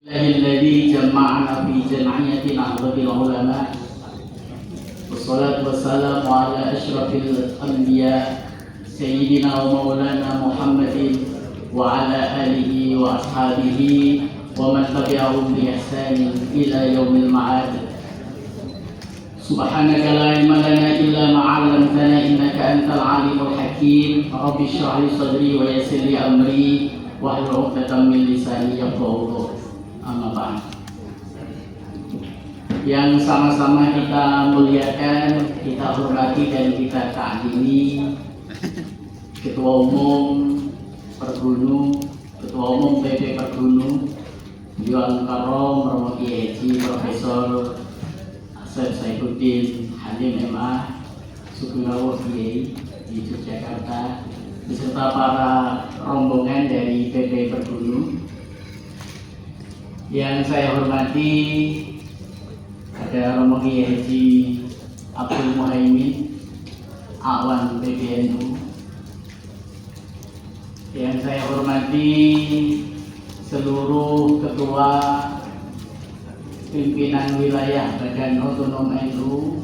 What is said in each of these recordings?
الذي جمعنا في جمعية نهضة العلماء والصلاة والسلام على أشرف الأنبياء سيدنا ومولانا محمد وعلى آله وأصحابه ومن تبعهم بإحسان إلى يوم المعاد. سبحانك لا علم لنا إلا ما علمتنا إنك أنت العليم الحكيم. رب اشرح لي صدري ويسر لي أمري واحلل عقدة من لساني يفقهوا قولي. Amma ba'd. Yang sama-sama kita muliakan, kita hormati dan kita takdimi Ketua Umum Pergunu, Ketua Umum PP Pergunu, Beliau Al-Mukarram Romo Kiai Haji Profesor Asep Saifuddin Halim MA Sugeng Kiai di Yogyakarta, beserta para rombongan dari PP Pergunu. Yang saya hormati ada Romo Kiai Haji Abdul Muhaimin Awan PBNU. Yang saya hormati seluruh ketua pimpinan wilayah Badan Otonom NU,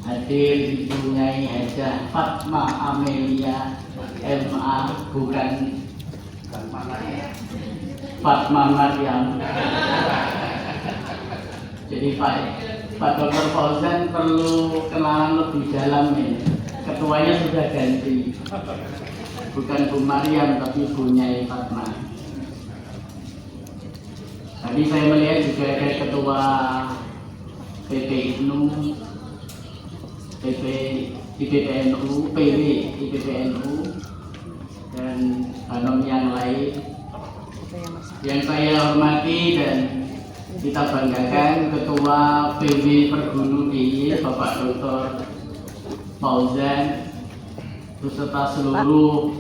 hadir Ibu Nyai Hajah Fatma Amelia MA, bukan Fatma Maryam. Jadi Pak Dr. Fauzan perlu kenalan lebih dalam ya. Ketuanya sudah ganti, bukan Bu Maryam tapi Bu Nyai Fatma. Tadi saya melihat juga ada ketua PP IPNU, PP IPPNU, PW IPPNU, dan banom yang lain. Yang saya hormati dan kita banggakan Ketua PW Pergunu DIY Bapak Dr. Fauzan beserta seluruh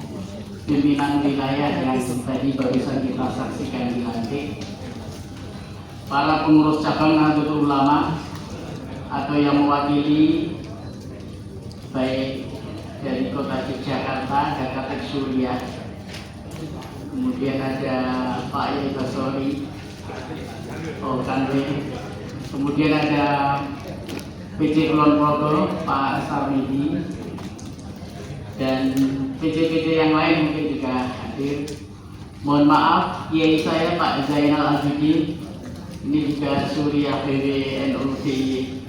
pimpinan wilayah yang tadi barusan kita saksikan dilantik, para pengurus cabang Nahdlatul Ulama atau yang mewakili baik dari Kota Yogyakarta, Dakatek Surya, kemudian ada Pak Yai Basori, kemudian ada PJ Kulon Progo, Pak Sarmidi, dan PJ-PJ yang lain mungkin juga hadir. Mohon maaf, Kiai saya Pak Zainal Abidin, ini juga Surya PWNU DIY.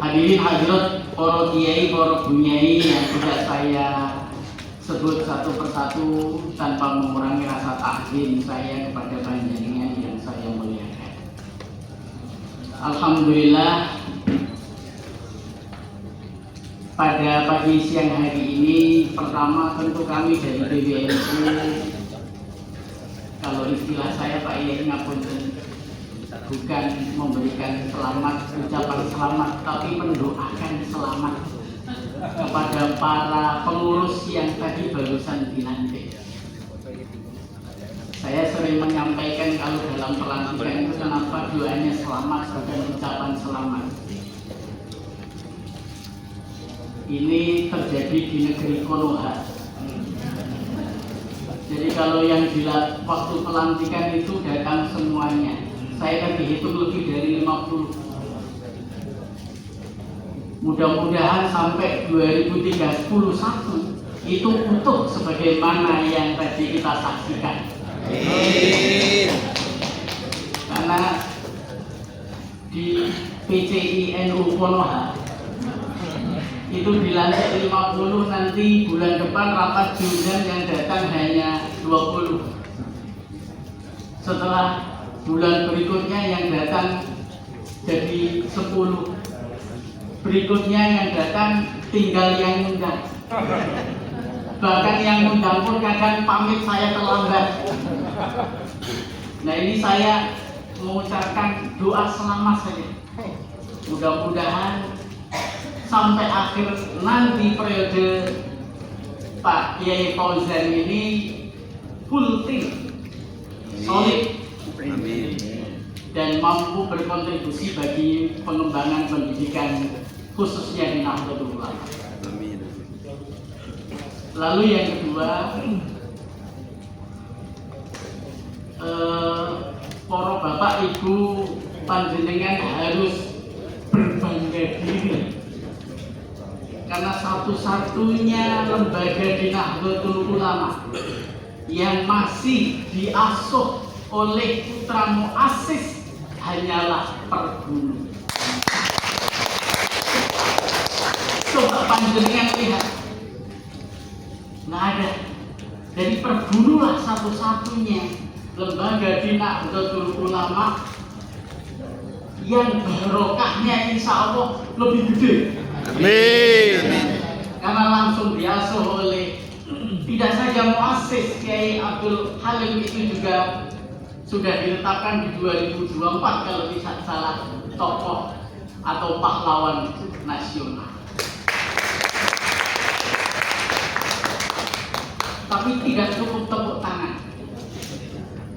Hadirin hadirat, para kiai, para bunyai yang tidak saya sebut satu persatu tanpa mengurangi rasa takzim saya kepada panjenengan yang saya muliakan. Alhamdulillah, pada pagi siang hari ini, pertama tentu kami dari PBNU, kalau istilah saya Pak Yai ngapunten, bukan memberikan selamat, ucapan selamat, tapi mendoakan selamat kepada para pengurus yang tadi barusan dilantik. Saya sering menyampaikan kalau dalam pelantikan itu kenapa doanya selamat bukan ucapan selamat. Ini terjadi di negeri Konoha. Jadi kalau yang waktu pelantikan itu datang semuanya. Saya tadi hitung lebih dari 50. Mudah-mudahan sampai 2031 itu utuh sebagaimana yang tadi kita saksikan. Karena di PCINU Konoha itu dilantik 50, nanti bulan depan rapat diundang yang datang hanya 20. Setelah bulan berikutnya yang datang jadi 10, berikutnya yang datang tinggal yang undang. Bahkan yang undang pun kadang pamit saya terlambat. Nah, ini saya mengucapkan doa selamat saja. Mudah-mudahan sampai akhir nanti periode Pak Kiai Fauzan ini full team, solid, amin, dan mampu berkontribusi bagi pengembangan pendidikan khususnya di Nahdlatul Ulama. Lalu yang kedua, Bapak Ibu panjenengan harus berbangga diri karena satu-satunya lembaga di Nahdlatul Ulama yang masih diasuh oleh putra muassis hanyalah Pergunu. Coba panjenengan lihat, nggak ada. Jadi Pergunulah satu-satunya lembaga di Nahdlatul Ulama yang barokahnya insya Allah lebih gede. Amin. Karena langsung diasuh oleh tidak saja muassis Kiai Abdul Halim, itu juga sudah ditetapkan di 2024 kalau tidak salah tokoh atau pahlawan nasional. Tapi tidak cukup tepuk tangan,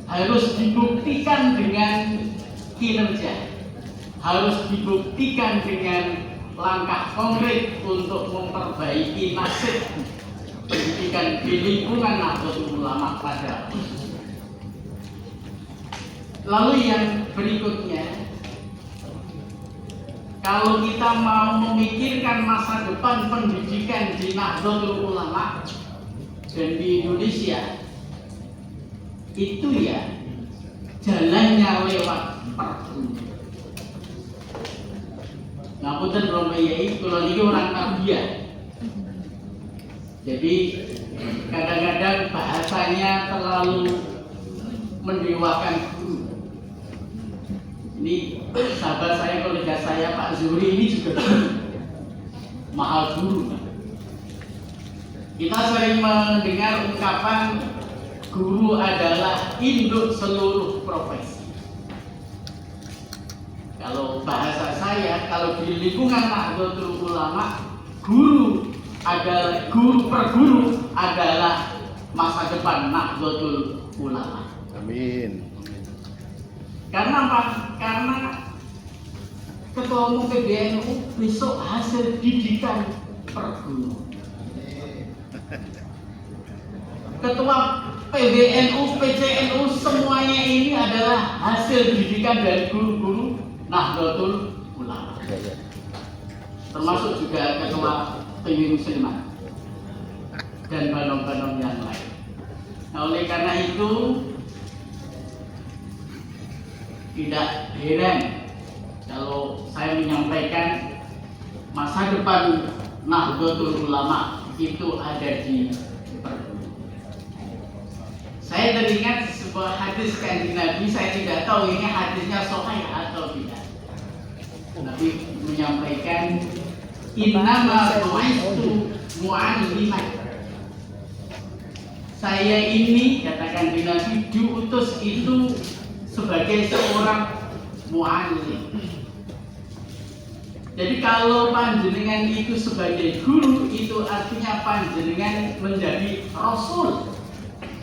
harus dibuktikan dengan kinerja, harus dibuktikan dengan langkah konkret untuk memperbaiki nasib pendidikan di lingkungan Nahdlatul Ulama pada khususnya. Lalu yang berikutnya, kalau kita mau memikirkan masa depan pendidikan di Nahdlatul Ulama dan di Indonesia, itu ya jalannya lewat Pergunu. Ngapunten Romo Yai, kula niki orang tarbiyah. Jadi kadang-kadang bahasanya terlalu mendewakan guru. Ini sahabat saya, kolega saya Pak Zuhri ini juga guru, mahal guru. Kita sering mendengar ungkapan guru adalah induk seluruh profesi. Kalau bahasa saya, kalau di lingkungan Nahdlatul Ulama, guru perguru adalah masa depan Nahdlatul Ulama. Amin. Karena apa? Karena Ketua Umum PBNU besok hasil didikan Pergunu. Ketua PBNU, PCNU, semuanya ini adalah hasil didikan dari guru-guru Nahdlatul Ulama. Termasuk juga Ketua PBNU Muslimat dan banom-banom yang lain. Nah, oleh karena itu tidak heran kalau saya menyampaikan masa depan Nahdlatul Ulama itu ada di Pergunu. Saya teringat sebuah hadis Kanjeng Nabi, saya tidak tahu ini hadisnya sahih atau tidak. Nabi menyampaikan, innama bu'istu mu'alliman. Saya ini, katakan Nabi, diutus itu sebagai seorang mu'allim. Jadi kalau panjenengan itu sebagai guru, itu artinya panjenengan menjadi rasul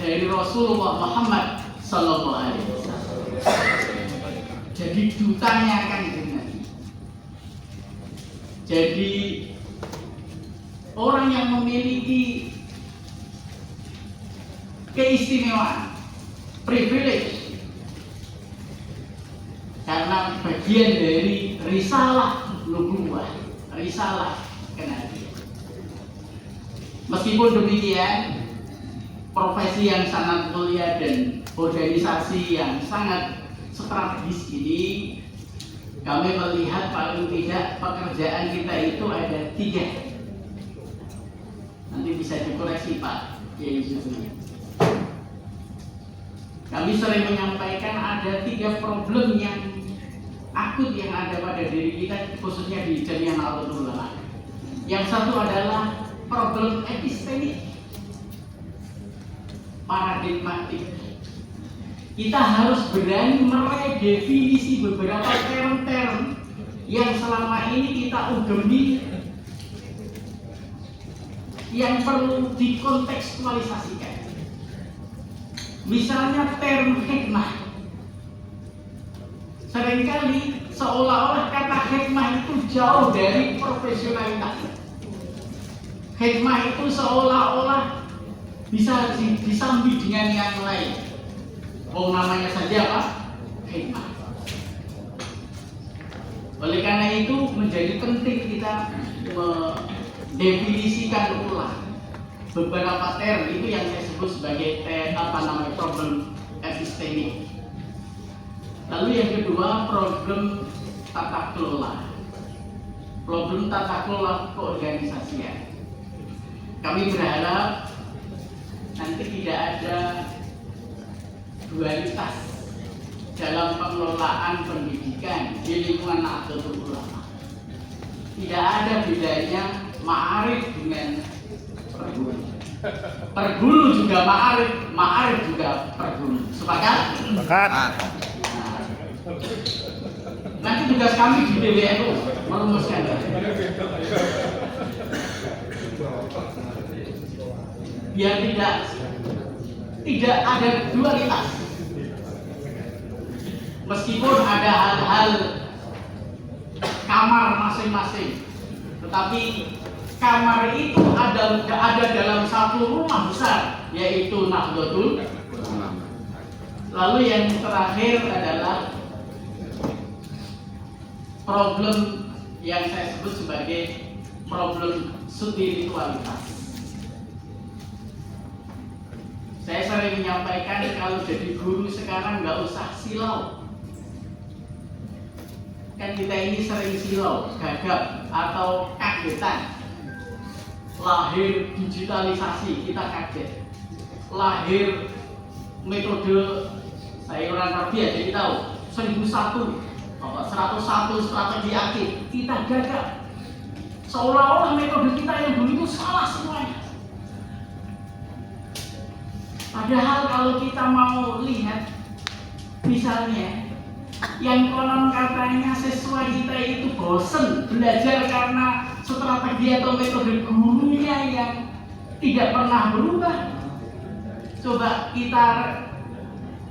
dari Rasulullah Muhammad Sallallahu Alaihi Wasallam. Jadi dutanya Kanjeng Nabi. Jadi orang yang memiliki keistimewaan, privilege, karena bagian dari risalah nubuwah, risalah kenabian. Meskipun demikian, profesi yang sangat mulia dan organisasi yang sangat strategis ini, kami melihat paling tidak pekerjaan kita itu ada 3. Nanti bisa dikoreksi Pak Kiai Zuhri. Kami sering menyampaikan ada 3 problem yang akut yang ada pada diri kita, khususnya di Jamiah Nahdlatul Ulama. Yang satu adalah problem epistemik, paradigmatik. Kita harus berani meredefinisi beberapa term-term yang selama ini kita ugemi, yang perlu dikontekstualisasikan. Misalnya term hikmah. Seringkali seolah-olah kata hikmah itu jauh dari profesionalitas. Hikmah itu seolah-olah bisa disambi dengan yang lain. Oh, namanya saja apa? Hikmah. Oleh karena itu menjadi penting kita mendefinisikan ulang beberapa term itu yang saya sebut sebagai problem epistemik. Lalu yang kedua, problem tata kelola. Problem tata kelola keorganisasian. Kami berharap nanti tidak ada dualitas dalam pengelolaan pendidikan di lingkungan Nahdlatul Ulama. Tidak ada bedanya ma'arif dengan perguru. Perguru juga ma'arif, ma'arif juga perguru. Sepakat? Sepakat. Nah, nanti tugas kami di PBNU merumuskan. Biar tidak ada dualitas. Meskipun ada hal-hal kamar masing-masing, tetapi kamar itu ada dalam satu rumah besar, yaitu Nahdlatul Ulama. Lalu yang terakhir adalah problem yang saya sebut sebagai problem spiritualitas. Saya sering menyampaikan kalau jadi guru sekarang nggak usah silau. Kan kita ini sering silau, gagap atau kagetan. Lahir digitalisasi, kita kaget. Lahir metode, saya orang tarbiyah jadi tahu 1001, 101 strategi aktif, kita gagap. Seolah-olah metode kita yang dulu itu salah semuanya. Padahal kalau kita mau lihat, misalnya yang konon katanya siswa kita itu bosen belajar karena strategi atau metode gurunya yang tidak pernah berubah. Coba kita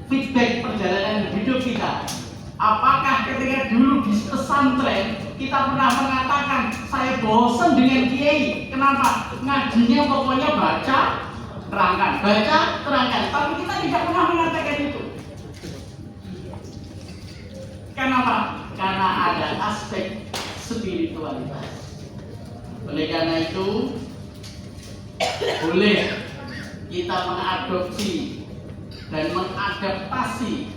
feedback perjalanan hidup kita. Apakah ketika dulu di pesantren kita pernah mengatakan saya bosen dengan kiai? Kenapa? Ngajinya pokoknya baca, terangkan, baca, terangkan. Tapi kita tidak pernah mengatakan itu. Kenapa? Karena ada aspek spiritualitas. Oleh karena itu, boleh kita mengadopsi dan mengadaptasi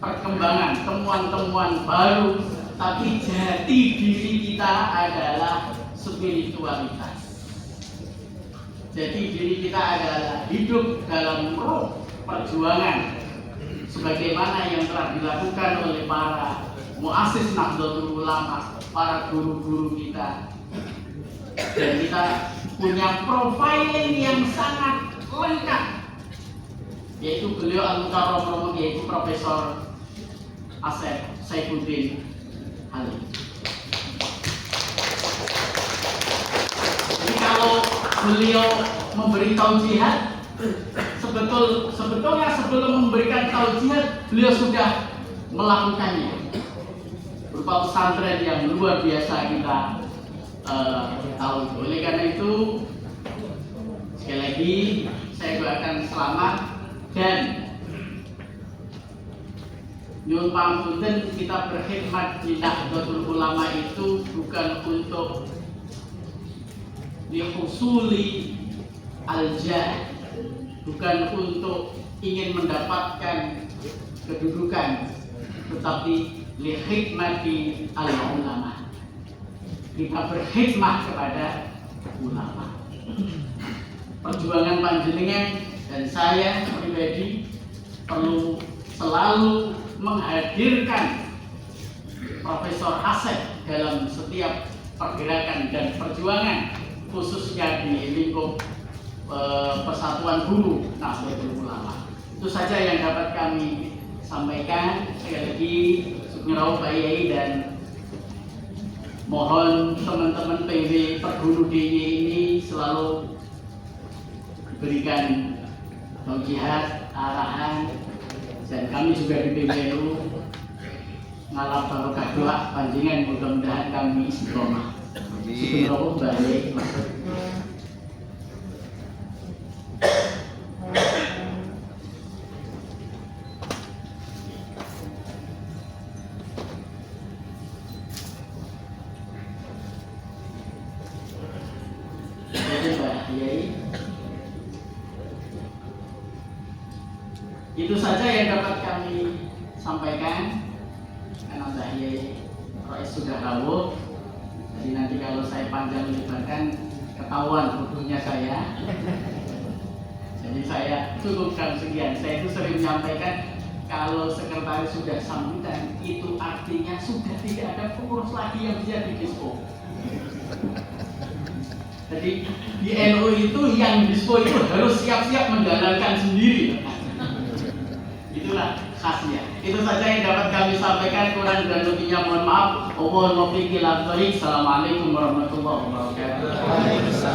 perkembangan, temuan-temuan baru, tapi jati diri kita adalah spiritualitas. Jadi diri kita adalah hidup dalam roh perjuangan sebagaimana yang telah dilakukan oleh para muassis Nahdlatul Ulama, para guru-guru kita. Dan kita punya profiling yang sangat lengkap, yaitu beliau Al-Mukarram, yaitu Profesor Asep Saifuddin Halim. Jadi kalau beliau memberi taujihat, sebetulnya sebelum memberikan taujihat beliau sudah melakukannya berupa pesantren yang luar biasa kita tahu. Oleh karena itu sekali lagi saya doakan selamat dan nyuwun pangapunten, kita berkhidmat di Nahdlatul Ulama itu bukan untuk dihusuli al-jah, bukan untuk ingin mendapatkan kedudukan, tetapi likhidmati al-ulama. Kita berkhidmat kepada ulama. Perjuangan panjenengan dan saya pribadi perlu selalu menghadirkan Profesor Asep dalam setiap pergerakan dan perjuangan, khususnya di lingkup Persatuan Guru Nahdlatul Ulama. Itu saja yang dapat kami sampaikan. Sekali lagi syukur Pak Yai, dan mohon teman-teman PW Perguru DIY ini selalu diberikan taujihat, arahan, dan kami juga di PBNU ngalap barokah doa panjenengan, mudah-mudahan kami istiqomah. Syukur balik. Yai. Itu saja yang dapat kami sampaikan karena Mbah Yai Rois sudah rawuh. Jadi nanti kalau saya panjang lebarkan ketahuan bukunya saya. Jadi saya cukupkan sekian. Saya itu sering menyampaikan kalau sekretaris sudah sambutan itu artinya sudah tidak ada pengurus lagi yang bisa didispo. Jadi di NU itu yang dispo itu harus siap-siap menjalankan sendiri. Itulah khasnya. Itu saja yang dapat kami sampaikan. Kurang dan lebihnya mohon maaf. Assalamualaikum warahmatullahi wabarakatuh.